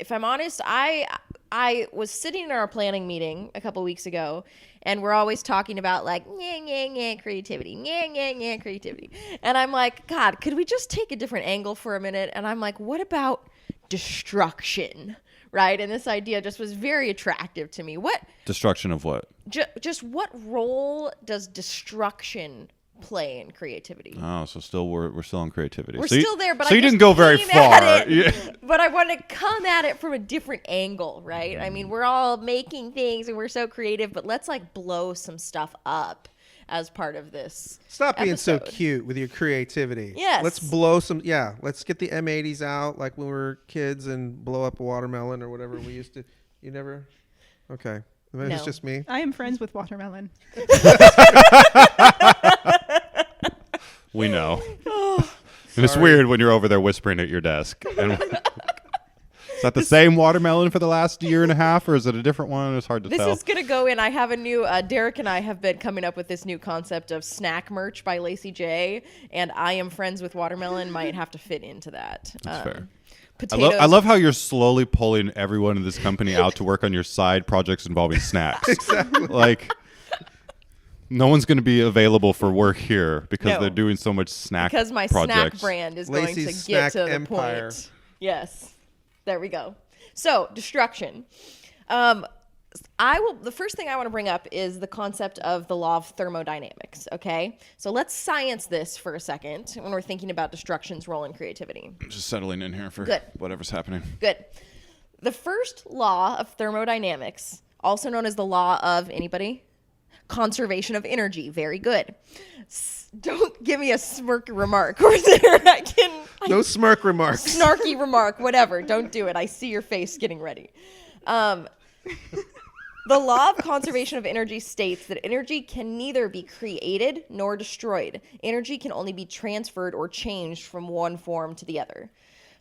if I'm honest, I was sitting in our planning meeting a couple weeks ago, and we're always talking about like creativity, creativity. And I'm like, God, could we just take a different angle for a minute? And I'm like, what about destruction? Right? And this idea just was very attractive to me. What destruction of what? Just what role does destruction play in creativity? Oh, so still we're still in creativity. We're so still there, but so I you didn't go very far. Yeah. But I want to come at it from a different angle, right? I mean, we're all making things and we're so creative, but let's like blow some stuff up as part of this. Stop being so episode. cute with your creativity. Yes. Let's blow some. Yeah. Let's get the M80s out like when we were kids and blow up a watermelon or whatever we used to. You never. Okay. Maybe No. it's just me. I am friends with watermelon. We know. And it's weird when you're over there whispering at your desk. And is that the same watermelon for the last year and a half, or is it a different one? It's hard to tell. This is going to go in. I have a new, Derek and I have been coming up with this new concept of snack merch by Lacey J, and I am friends with watermelon might have to fit into that. That's fair. Potatoes. I love how you're slowly pulling everyone in this company out to work on your side projects involving snacks. Exactly. Like, no one's going to be available for work here because No. they're doing so much snack because my projects. snack brand is Lacey's going to Snack get to Empire. the point. Yes. There we go. So, destruction. The first thing I want to bring up is the concept of the law of thermodynamics, okay? So let's science this for a second when we're thinking about destruction's role in creativity. I'm just settling in here for Good. whatever's happening. Good. The first law of thermodynamics, also known as the law of anybody? Conservation of energy. Very good. Don't give me a smirk remark or there. No smirk remarks. Snarky remark, whatever. Don't do it. I see your face getting ready. The law of conservation of energy states that energy can neither be created nor destroyed. Energy can only be transferred or changed from one form to the other.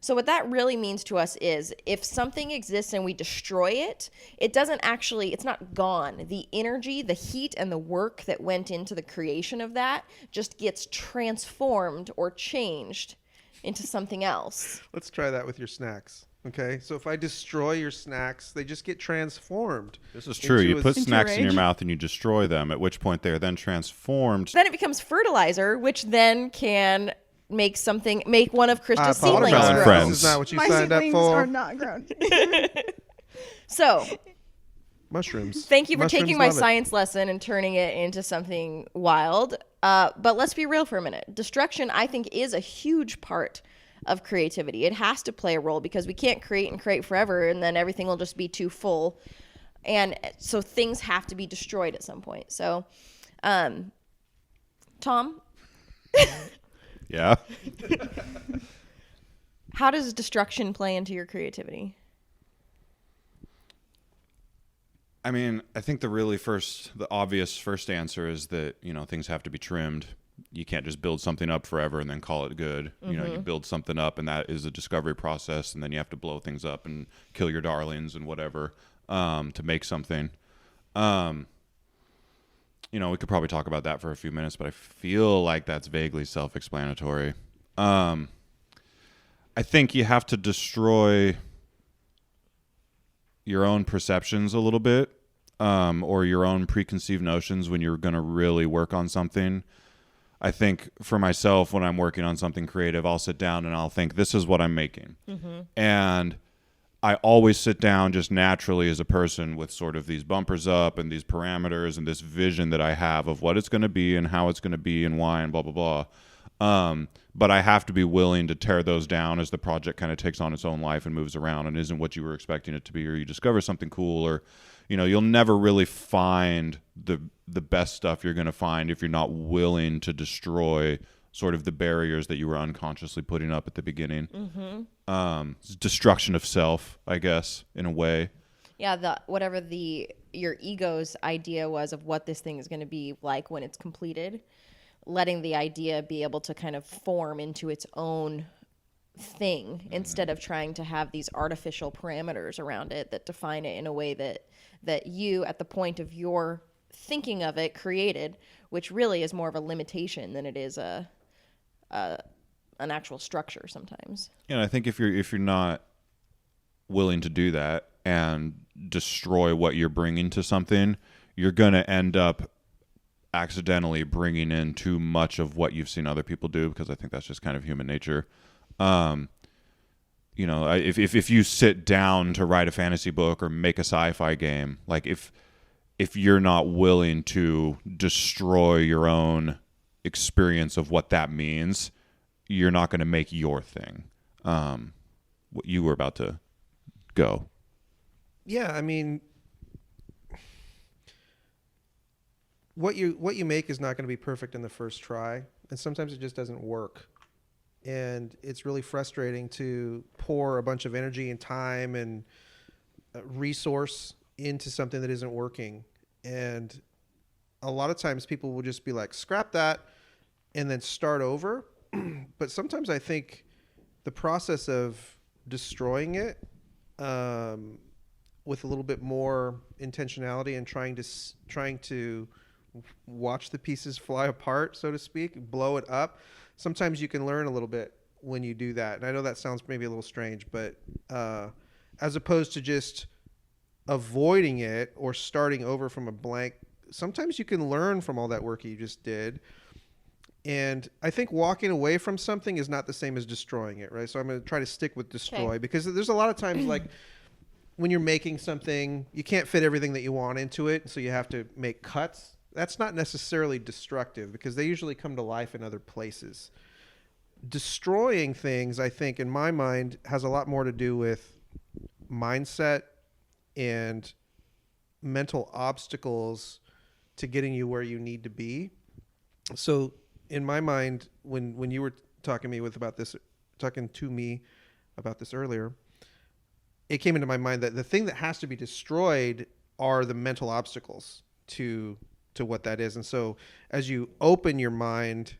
So what that really means to us is if something exists and we destroy it, it's not gone. The energy, the heat, and the work that went into the creation of that just gets transformed or changed into something else. Let's try that with your snacks. Okay, so if I destroy your snacks, they just get transformed. This is true. You put into snacks in your rage. mouth and you destroy them, at which point they are then transformed. Then it becomes fertilizer, which then can make one of Krista's seedlings watermelon grow. friends. This is not what you My signed up siblings for. are not grown. So Mushrooms. thank you for Mushrooms taking my love it. science lesson and turning it into something wild. But let's be real for a minute. Destruction, I think, is a huge part of creativity. It has to play a role because we can't create and create forever and then everything will just be too full. And so things have to be destroyed at some point. So, Tom, Yeah. how does destruction play into your creativity? I mean, I think the obvious first answer is that, things have to be trimmed. You can't just build something up forever and then call it good. You build something up and that is a discovery process, and then you have to blow things up and kill your darlings and whatever to make something. We could probably talk about that for a few minutes, but I feel like that's vaguely self-explanatory. I think you have to destroy your own perceptions a little bit, or your own preconceived notions when you're going to really work on something. I think for myself, when I'm working on something creative, I'll sit down and I'll think, this is what I'm making. Mm-hmm. And I always sit down just naturally as a person with sort of these bumpers up and these parameters and this vision that I have of what it's going to be and how it's going to be and why and blah, blah, blah. But I have to be willing to tear those down as the project kind of takes on its own life and moves around and isn't what you were expecting it to be, or you discover something cool, or you'll never really find the best stuff you're going to find if you're not willing to destroy sort of the barriers that you were unconsciously putting up at the beginning. Mm-hmm. It's destruction of self, I guess, in a way. Yeah, your ego's idea was of what this thing is going to be like when it's completed, letting the idea be able to kind of form into its own thing instead of trying to have these artificial parameters around it that define it in a way that you, at the point of your thinking of it, created, which really is more of a limitation than it is an actual structure sometimes. Yeah, I think if you're not willing to do that and destroy what you're bringing to something, you're going to end up accidentally bringing in too much of what you've seen other people do, because I think that's just kind of human nature. You know, if you sit down to write a fantasy book or make a sci-fi game, like if you're not willing to destroy your own experience of what that means, you're not going to make your thing. What you were about to go. Yeah, I mean, what you make is not going to be perfect in the first try, and sometimes it just doesn't work. And it's really frustrating to pour a bunch of energy and time and resource into something that isn't working. And a lot of times people will just be like, scrap that and then start over. But sometimes I think the process of destroying it with a little bit more intentionality and trying to watch the pieces fly apart, so to speak, blow it up. Sometimes you can learn a little bit when you do that. And I know that sounds maybe a little strange, but as opposed to just avoiding it or starting over from a blank, sometimes you can learn from all that work you just did. And I think walking away from something is not the same as destroying it, right? So I'm going to try to stick with destroy, because there's a lot of times like when you're making something, you can't fit everything that you want into it, so you have to make cuts. That's not necessarily destructive, because they usually come to life in other places. Destroying things, I think, in my mind, has a lot more to do with mindset and mental obstacles to getting you where you need to be. So in my mind, when you were talking to me about this earlier, it came into my mind that the thing that has to be destroyed are the mental obstacles to what that is. And so as you open your mind,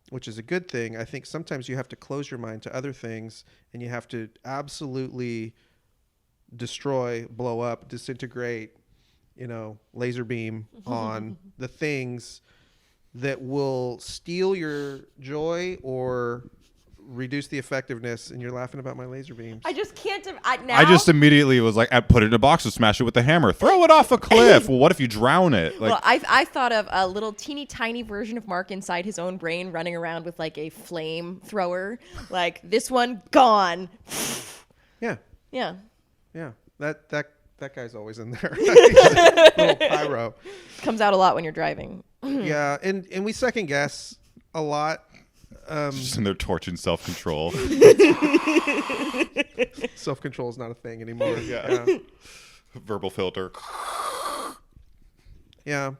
which is a good thing, I think sometimes you have to close your mind to other things, and you have to absolutely destroy, blow up, disintegrate, laser beam on the things that will steal your joy or reduce the effectiveness. And you're laughing about my laser beams. I just can't. I just immediately was like, put it in a box and smash it with a hammer. Throw it off a cliff. Well, what if you drown it? Like, well, I thought of a little teeny tiny version of Mark inside his own brain running around with like a flame thrower. Like, this one, gone. Yeah. Yeah. Yeah. That guy's always in there. Little pyro. Comes out a lot when you're driving. Yeah. And we second guess a lot. just in there torching self-control. Self-control is not a thing anymore. Yeah. Verbal filter. Yeah.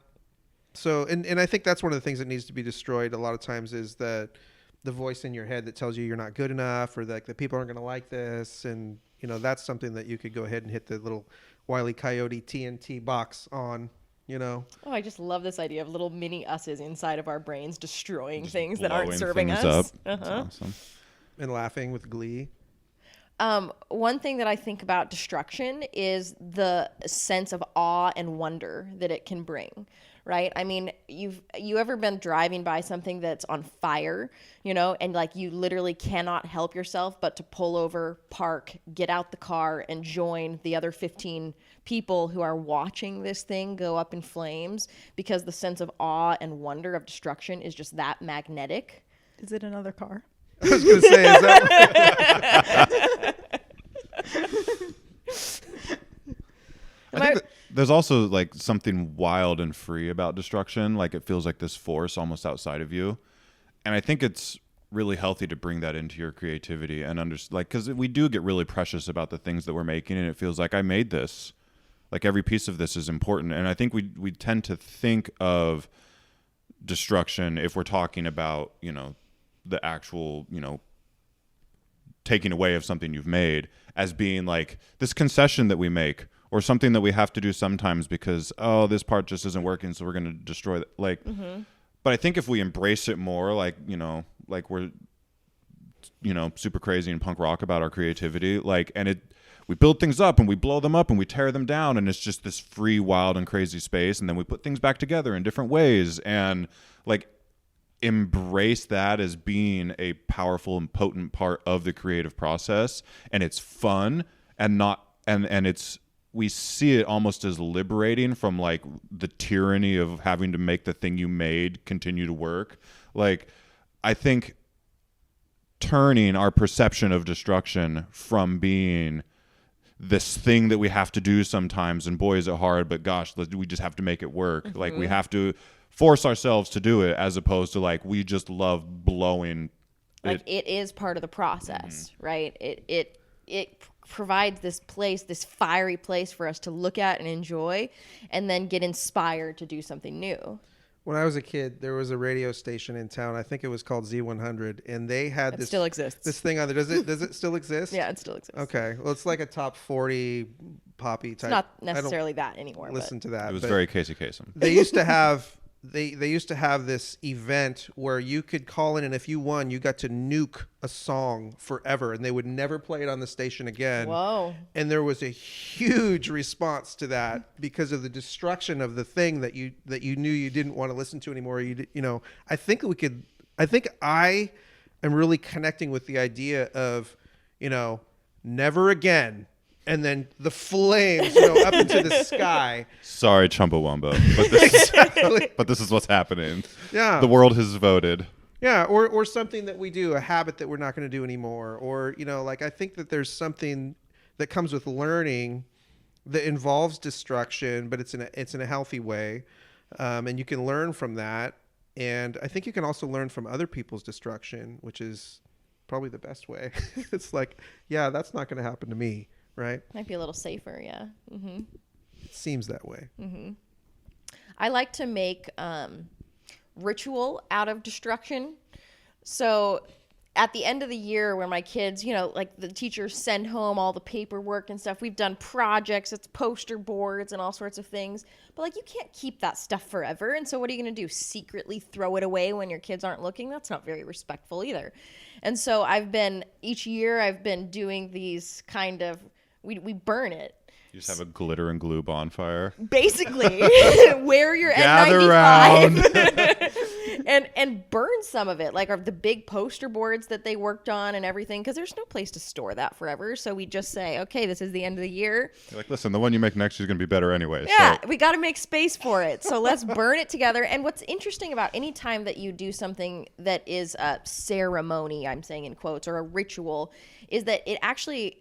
So, and I think that's one of the things that needs to be destroyed a lot of times is the voice in your head that tells you you're not good enough, or that people aren't going to like this. And, that's something that you could go ahead and hit the little Wile E. Coyote TNT box on. Oh, I just love this idea of little mini us's inside of our brains destroying Just things that aren't blowing serving things us. up. That's awesome. And laughing with glee. One thing that I think about destruction is the sense of awe and wonder that it can bring, right? I mean, you ever been driving by something that's on fire, and like you literally cannot help yourself but to pull over, park, get out the car, and join the other 15 people who are watching this thing go up in flames, because the sense of awe and wonder of destruction is just that magnetic. Is it another car? I was going to say, is that I think that there's also like something wild and free about destruction. Like, it feels like this force almost outside of you. And I think it's really healthy to bring that into your creativity and because we do get really precious about the things that we're making, and it feels like I made this. Like, every piece of this is important. And I think we tend to think of destruction, if we're talking about, the actual, taking away of something you've made, as being like this concession that we make, or something that we have to do sometimes because, this part just isn't working, so we're going to destroy it. Like, but I think if we embrace it more, like, like we're, super crazy and punk rock about our creativity, like, and we build things up and we blow them up and we tear them down, and it's just this free, wild, and crazy space. And then we put things back together in different ways. And like, embrace that as being a powerful and potent part of the creative process, and it's fun and not and it's we see it almost as liberating from like the tyranny of having to make the thing you made continue to work. Like, I think turning our perception of destruction from being this thing that we have to do sometimes, and boy is it hard, but gosh, we just have to make it work. Mm-hmm. Like, we have to force ourselves to do it, as opposed to like we just love blowing. Like, it is part of the process, right? It provides this place, this fiery place for us to look at and enjoy, and then get inspired to do something new. When I was a kid, there was a radio station in town. I think it was called Z100, and they had this. Still exists. This thing on there. Does it still exist? Yeah, it still exists. Okay, well, it's like a top 40 poppy type. It's not necessarily that anymore. Listen to that. It was very Casey Kasem. They used to have. They used to have this event where you could call in, and if you won, you got to nuke a song forever, and they would never play it on the station again. Whoa. And there was a huge response to that because of the destruction of the thing that you knew you didn't want to listen to anymore. I think I am really connecting with the idea of, never again. And then the flames, up into the sky. Sorry, Chumbawamba, but this is what's happening. Yeah, the world has voted. Yeah, or something that we do, a habit that we're not going to do anymore, or I think that there's something that comes with learning that involves destruction, but it's in a healthy way, and you can learn from that. And I think you can also learn from other people's destruction, which is probably the best way. It's like, yeah, that's not going to happen to me. Right? Might be a little safer, yeah. Mm-hmm. It seems that way. Mm-hmm. I like to make ritual out of destruction. So at the end of the year, when my kids, like the teachers send home all the paperwork and stuff, we've done projects, it's poster boards and all sorts of things. But like, you can't keep that stuff forever. And so what are you going to do? Secretly throw it away when your kids aren't looking? That's not very respectful either. And so each year I've been doing these kind of, we burn it. You just have a glitter and glue bonfire. Basically, wear your N95 and burn some of it, like the big poster boards that they worked on and everything, because there's no place to store that forever. So we just say, okay, this is the end of the year. You're like, listen, the one you make next year is going to be better anyway. Yeah, so we got to make space for it. So let's burn it together. And what's interesting about any time that you do something that is a ceremony, I'm saying in quotes, or a ritual, is that it actually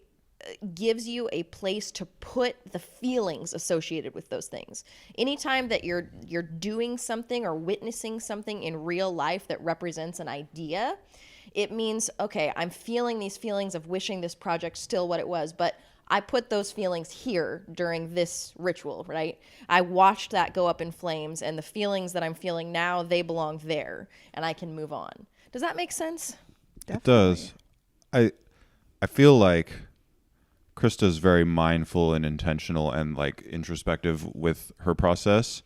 gives you a place to put the feelings associated with those things. Anytime that you're doing something or witnessing something in real life that represents an idea, it means, okay, I'm feeling these feelings of wishing this project still what it was, but I put those feelings here during this ritual, right? I watched that go up in flames, and the feelings that I'm feeling now, they belong there, and I can move on. Does that make sense? Definitely. It does. I feel like Krista's very mindful and intentional and like introspective with her process.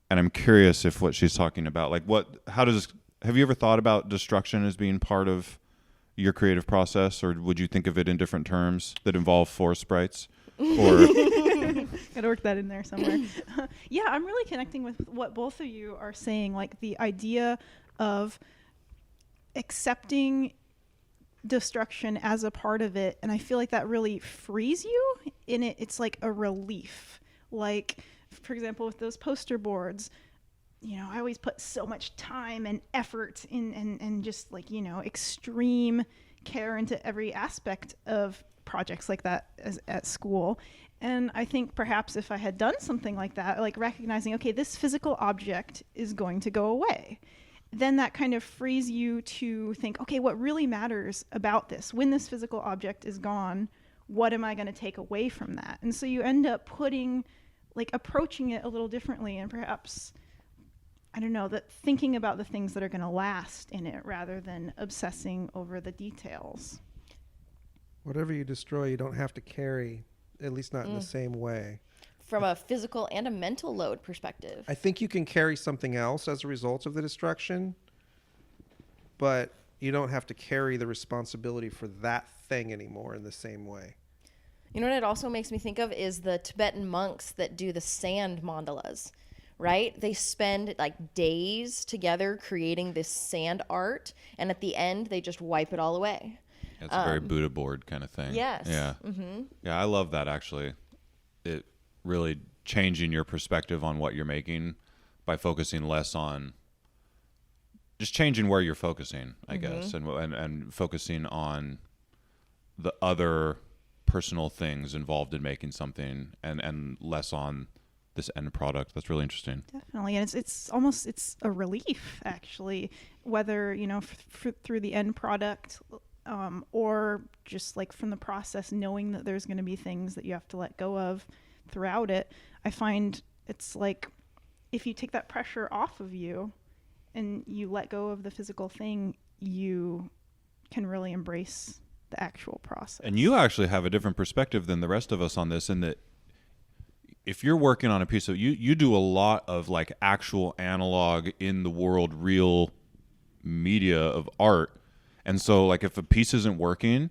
And I'm curious if what she's talking about, like have you ever thought about destruction as being part of your creative process, or would you think of it in different terms that involve forest sprites? Or gotta work that in there somewhere. Yeah, I'm really connecting with what both of you are saying, like the idea of accepting destruction as a part of it, and I feel like that really frees you in it. It's like a relief. Like, for example, with those poster boards, I always put so much time and effort in and just like, extreme care into every aspect of projects like that at school. And I think perhaps if I had done something like that, like recognizing, okay, this physical object is going to go away, then that kind of frees you to think, okay, what really matters about this? When this physical object is gone, what am I going to take away from that? And so you end up approaching it a little differently, and perhaps, I don't know, that thinking about the things that are going to last in it rather than obsessing over the details. Whatever you destroy, you don't have to carry, at least not in the same way. From a physical and a mental load perspective. I think you can carry something else as a result of the destruction, but you don't have to carry the responsibility for that thing anymore in the same way. You know what it also makes me think of is the Tibetan monks that do the sand mandalas, right? They spend like days together creating this sand art, and at the end, they just wipe it all away. It's a very Buddha board kind of thing. Yes. Yeah. Yeah, I love that actually. It really changing your perspective on what you're making by focusing less on just changing where you're focusing, I guess, and focusing on the other personal things involved in making something and less on this end product. That's really interesting. Definitely, and it's a relief actually, whether through the end product, or just like from the process, knowing that there's going to be things that you have to let go of throughout it. I find it's like if you take that pressure off of you and you let go of the physical thing, you can really embrace the actual process. And you actually have a different perspective than the rest of us on this, in that if you're working on a piece of you do a lot of like actual analog in the world real media of art. And so like if a piece isn't working,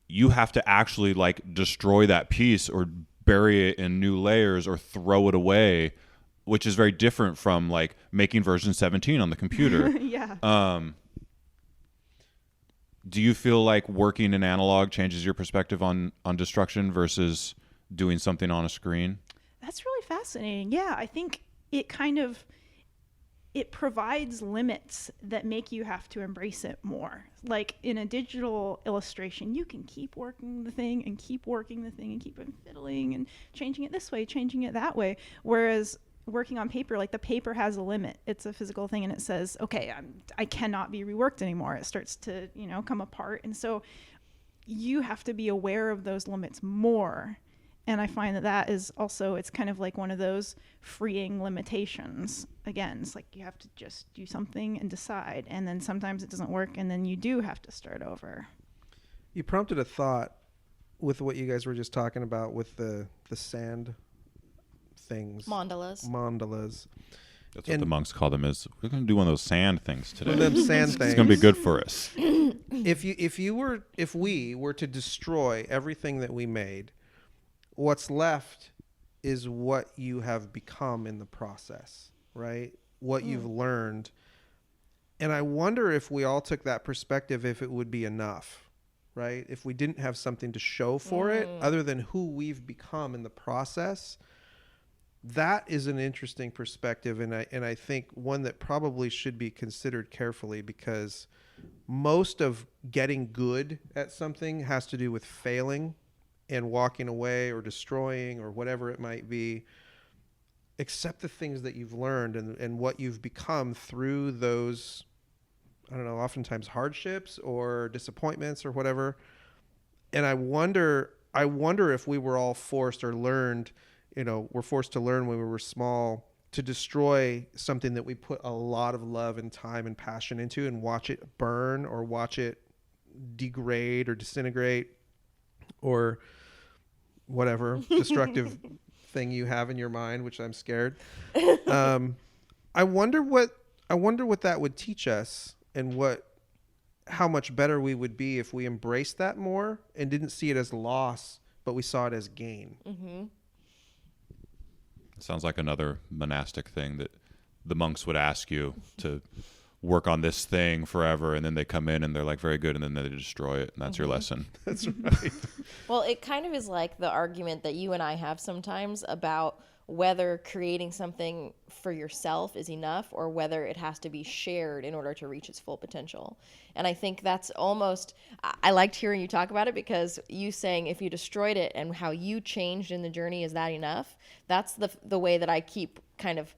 you have to actually like destroy that piece or bury it in new layers or throw it away, which is very different from like making version 17 on the computer. Yeah. Do you feel like working in analog changes your perspective on destruction versus doing something on a screen? That's really fascinating. Yeah, I think it provides limits that make you have to embrace it more. Like in a digital illustration, you can keep working the thing and keep working the thing and keep fiddling and changing it this way, changing it that way. Whereas working on paper, like the paper has a limit. It's a physical thing and it says, okay, I cannot be reworked anymore. It starts to, come apart. And so you have to be aware of those limits more. And I find that is also, it's kind of like one of those freeing limitations. Again, it's like you have to just do something and decide. And then sometimes it doesn't work and then you do have to start over. You prompted a thought with what you guys were just talking about with the sand things. Mandalas. That's what the monks call them. Is we're going to do one of those sand things today. One of them sand things. It's going to be good for us. If we were to destroy everything that we made, what's left is what you have become in the process, right? What you've learned. And I wonder if we all took that perspective, if it would be enough, right? If we didn't have something to show for it other than who we've become in the process. That is an interesting perspective, and I think one that probably should be considered carefully, because most of getting good at something has to do with failing and walking away or destroying or whatever it might be. Accept the things that you've learned and what you've become through those, I don't know, oftentimes hardships or disappointments or whatever. And I wonder if we were all forced or learned, we're forced to learn when we were small to destroy something that we put a lot of love and time and passion into and watch it burn or watch it degrade or disintegrate or whatever destructive thing you have in your mind, which I'm scared. I wonder what that would teach us and how much better we would be if we embraced that more and didn't see it as loss, but we saw it as gain. Mm-hmm. Sounds like another monastic thing that the monks would ask you to work on this thing forever, and then they come in and they're like very good, and then they destroy it, and that's your lesson. That's right. Well, it kind of is like the argument that you and I have sometimes about whether creating something for yourself is enough or whether it has to be shared in order to reach its full potential. And I think that's almost, I liked hearing you talk about it, because you saying if you destroyed it and how you changed in the journey, is that enough? That's the way that I keep kind of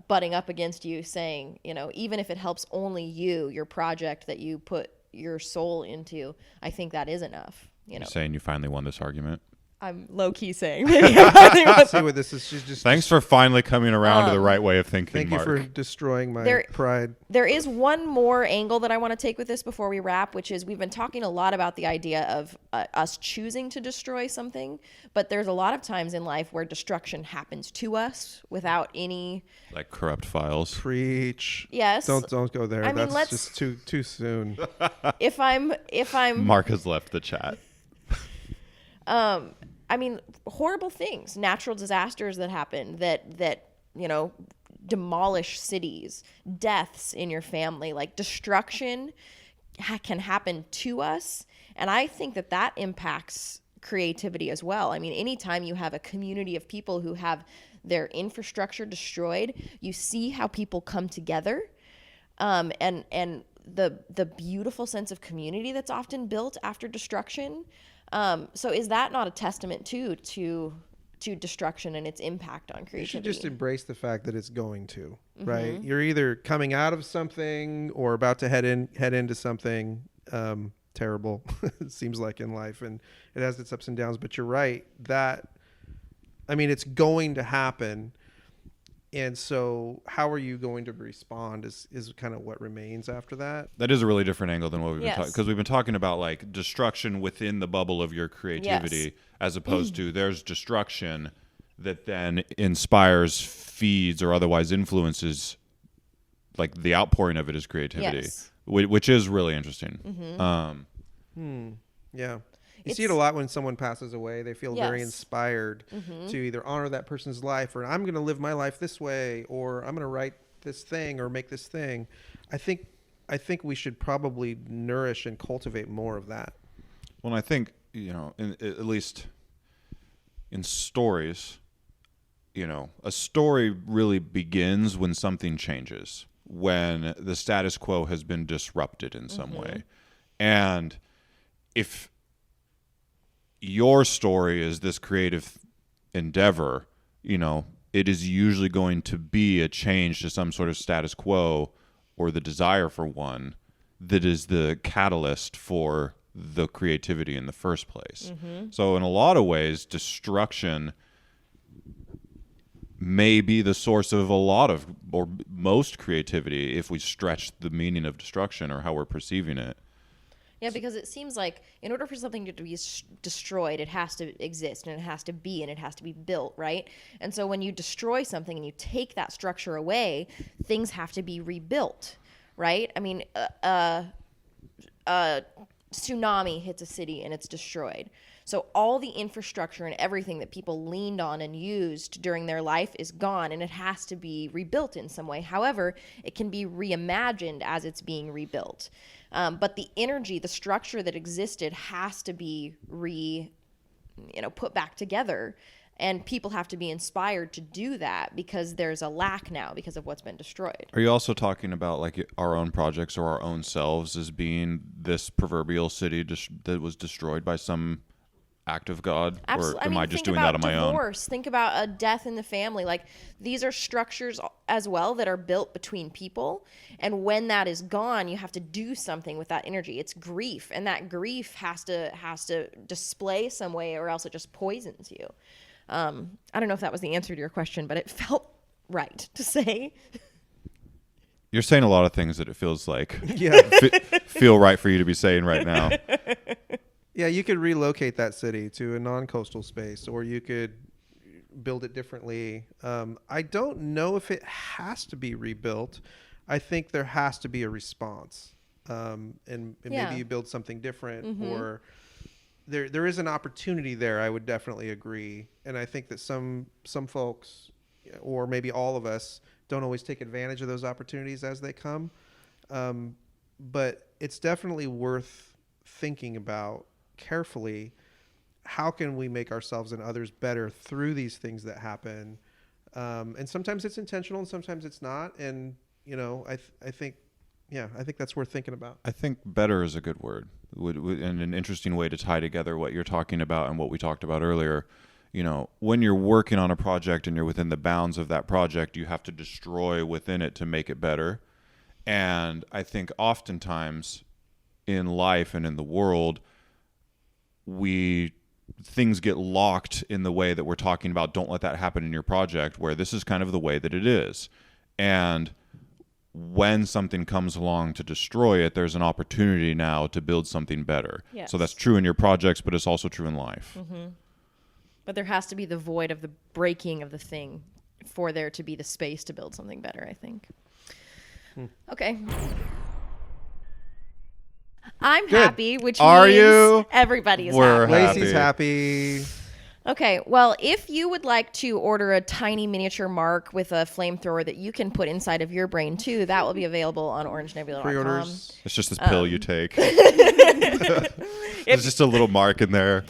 butting up against you, saying, even if it helps only you, your project that you put your soul into, I think that is enough. You're saying you finally won this argument? I'm low-key saying maybe I finally won. See what this is just Thanks for finally coming around to the right way of thinking, Thank Mark. you for destroying my pride. There is one more angle that I want to take with this before we wrap, which is we've been talking a lot about the idea of us choosing to destroy something, but there's a lot of times in life where destruction happens to us without any... Like corrupt files. Preach. Yes. Don't go there. I mean, That's just too soon. If I'm Mark has left the chat. I mean, horrible things, natural disasters that happen that demolish cities, deaths in your family, like destruction can happen to us. And I think that impacts creativity as well. I mean, anytime you have a community of people who have their infrastructure destroyed, you see how people come together, and the beautiful sense of community that's often built after destruction. So is that not a testament to destruction and its impact on creativity? You should just embrace the fact that it's going to, right? You're either coming out of something or about to head into something terrible. It seems like in life, and it has its ups and downs. But you're right that, I mean, it's going to happen. And so how are you going to respond is kind of what remains after that. That is a really different angle than what we've been talking, Yes. because we've been talking about like destruction within the bubble of your creativity, Yes. as opposed to there's destruction that then inspires, feeds, or otherwise influences, like the outpouring of it is creativity, Yes. which is really interesting. Yeah. You see it a lot when someone passes away. They feel very Yes. inspired to either honor that person's life, or I'm going to live my life this way, or I'm going to write this thing or make this thing. I think we should probably nourish and cultivate more of that. Well, I think, at least in stories, a story really begins when something changes, when the status quo has been disrupted in some way. And if your story is this creative endeavor, it is usually going to be a change to some sort of status quo, or the desire for one, that is the catalyst for the creativity in the first place. So in a lot of ways, destruction may be the source of a lot of, or most creativity, if we stretch the meaning of destruction or how we're perceiving it. Yeah, because it seems like in order for something to be destroyed, it has to exist, and it has to be, and it has to be built, right? And so when you destroy something and you take that structure away, things have to be rebuilt, right? I mean, a tsunami hits a city and it's destroyed. So all the infrastructure and everything that people leaned on and used during their life is gone, and it has to be rebuilt in some way. However, it can be reimagined as it's being rebuilt. But the energy, the structure that existed has to be put back together, and people have to be inspired to do that because there's a lack now because of what's been destroyed. Are you also talking about like our own projects or our own selves as being this proverbial city that was destroyed by some act of God? Absolutely. Or am I just doing think that about on my own? divorce. Think about a death in the family. Like, these are structures as well that are built between people. And when that is gone, you have to do something with that energy. It's grief, and that grief has to display some way, or else it just poisons you. I don't know if that was the answer to your question, but it felt right to say. You're saying a lot of things that it feels like Yeah. feel right for you to be saying right now. Yeah, you could relocate that city to a non-coastal space, or you could build it differently. I don't know if it has to be rebuilt. I think there has to be a response, and maybe you build something different, or there is an opportunity there. I would definitely agree, and I think that some folks, or maybe all of us, don't always take advantage of those opportunities as they come. But it's definitely worth thinking about carefully. How can we make ourselves and others better through these things that happen? And sometimes it's intentional and sometimes it's not. And, I think that's worth thinking about. I think better is a good word, and an interesting way to tie together what you're talking about and what we talked about earlier. When you're working on a project and you're within the bounds of that project, you have to destroy within it to make it better. And I think oftentimes in life and in the world, things get locked in the way that we're talking about. Don't let that happen in your project, where this is kind of the way that it is. And when something comes along to destroy it, there's an opportunity now to build something better. Yes. So that's true in your projects, but it's also true in life. But there has to be the void of the breaking of the thing for there to be the space to build something better, I think. Okay. I'm Good. happy, which Are means you? everybody is We're happy. happy. Lacey's happy. Okay, well, if you would like to order a tiny miniature mark with a flamethrower that you can put inside of your brain too, that will be available on orangenebula.com. Pre-orders. It's just this pill you take. There's just a little mark in there.